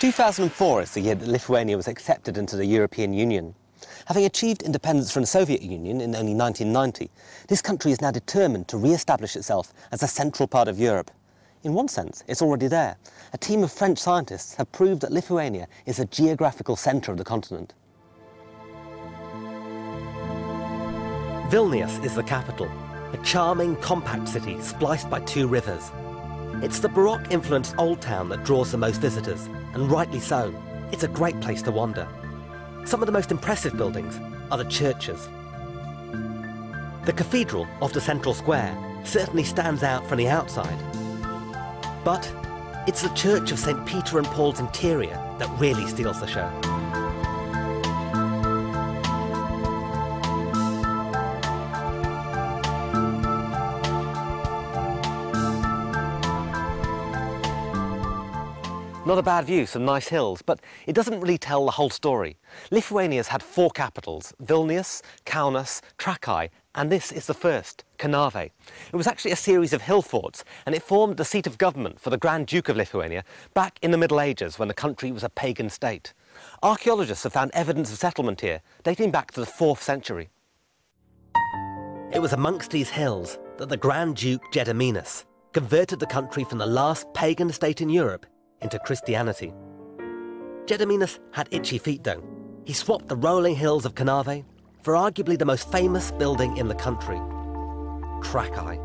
2004 is the year that Lithuania was accepted into the European Union. Having achieved independence from the Soviet Union in only 1990, this country is now determined to re-establish itself as a central part of Europe. In one sense, it's already there. A team of French scientists have proved that Lithuania is a geographical centre of the continent. Vilnius is the capital, a charming, compact city spliced by two rivers. It's the Baroque-influenced old town that draws the most visitors, and rightly so. It's a great place to wander. Some of the most impressive buildings are the churches. The cathedral off the central square certainly stands out from the outside. But it's the Church of St. Peter and Paul's interior that really steals the show. Not a bad view, some nice hills, but it doesn't really tell the whole story. Lithuania's had four capitals: Vilnius, Kaunas, Trakai, and this is the first, Kernavė. It was actually a series of hill forts, and it formed the seat of government for the Grand Duke of Lithuania back in the Middle Ages when the country was a pagan state. Archaeologists have found evidence of settlement here, dating back to the 4th century. It was amongst these hills that the Grand Duke Gediminas converted the country from the last pagan state in Europe into Christianity. Gediminas had itchy feet though. He swapped the rolling hills of Kernavė for arguably the most famous building in the country, Trakai.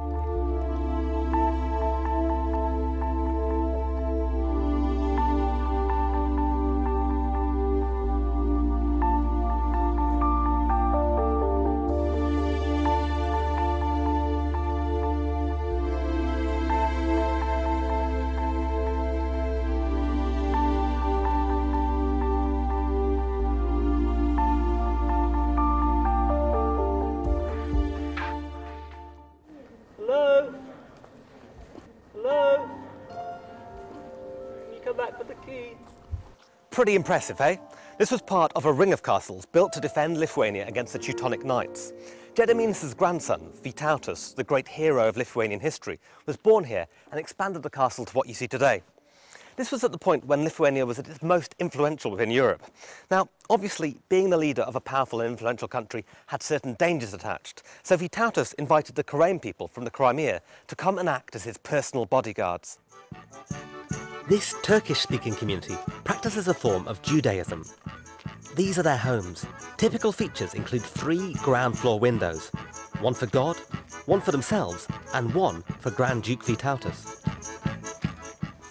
Pretty impressive, eh? This was part of a ring of castles built to defend Lithuania against the Teutonic Knights. Gediminas' grandson, Vytautas, the great hero of Lithuanian history, was born here and expanded the castle to what you see today. This was at the point when Lithuania was at its most influential within Europe. Now, obviously, being the leader of a powerful and influential country had certain dangers attached, so Vytautas invited the Karaim people from the Crimea to come and act as his personal bodyguards. This Turkish-speaking community practices a form of Judaism. These are their homes. Typical features include 3 ground floor windows, one for God, one for themselves, and one for Grand Duke Vytautas.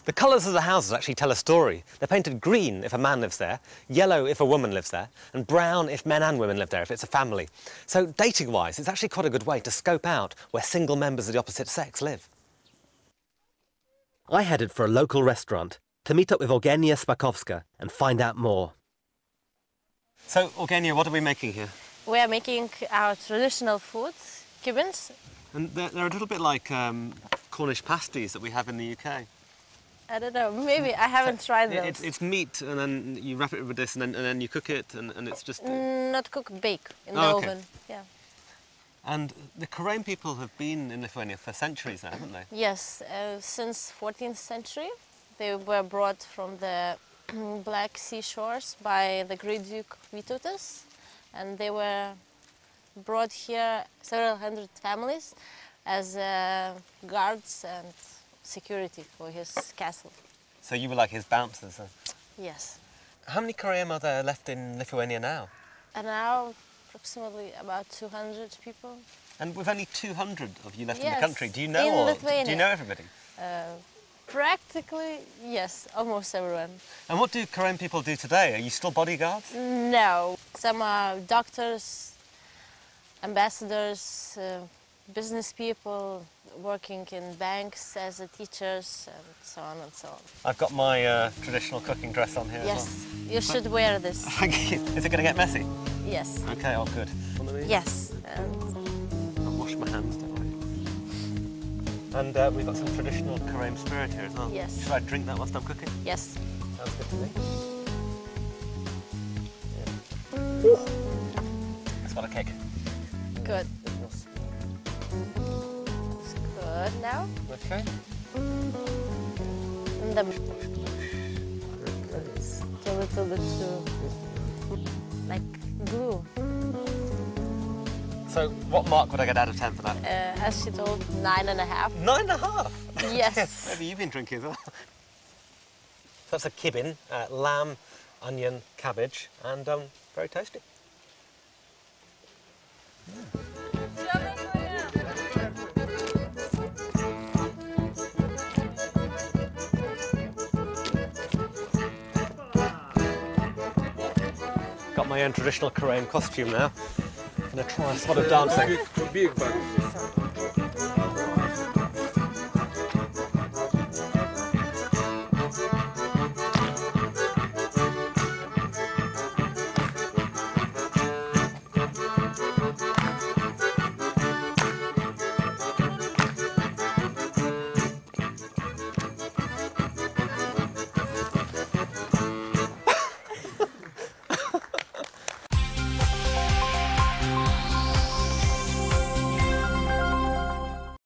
The colours of the houses actually tell a story. They're painted green if a man lives there, yellow if a woman lives there, and brown if men and women live there, if it's a family. So dating-wise, it's actually quite a good way to scope out where single members of the opposite sex live. I headed for a local restaurant to meet up with Eugenia Spakowska and find out more. So, Eugenia, what are we making here? We are making our traditional food, kibbins. And they're a little bit like Cornish pasties that we have in the UK. I don't know, maybe I haven't tried those. It's meat, and then you wrap it with this, and then you cook it, and it's just... Not cook, bake in the oven, yeah. And the Karaim people have been in Lithuania for centuries now, haven't they? Yes, since 14th century. They were brought from the Black Sea shores by the Great Duke Vytautas, and they were brought here, several hundred families, as guards and security for his castle. So you were like his bouncers, huh? Yes. How many Karaim are there left in Lithuania now? And now, approximately about 200 people. And with only 200 of you left Yes, in the country, do you know do you know everybody? Practically, yes, almost everyone. And what do Karaim people do today? Are you still bodyguards? No. Some are doctors, ambassadors, business people, working in banks as teachers, and so on and so on. I've got my traditional cooking dress on here yes, as well. You should wear this. Thank you. Is it going to get messy? Yes. Okay, all good. Yes. I'll wash my hands, don't worry. And we've got some traditional Karaim spirit here as well. Yes. Should I drink that whilst I'm cooking? Yes. Sounds good to me. Yeah. It's got a kick. Good. It's good now. Okay. And the... to the two, like glue. So what mark would I get out of 10 for that? As she told, 9.5. 9.5? Yes. Maybe you've been drinking as well. That's a kibbin, lamb, onion, cabbage, and very tasty. Got my own traditional Korean costume now. Gonna try a spot of dancing. Big bucks.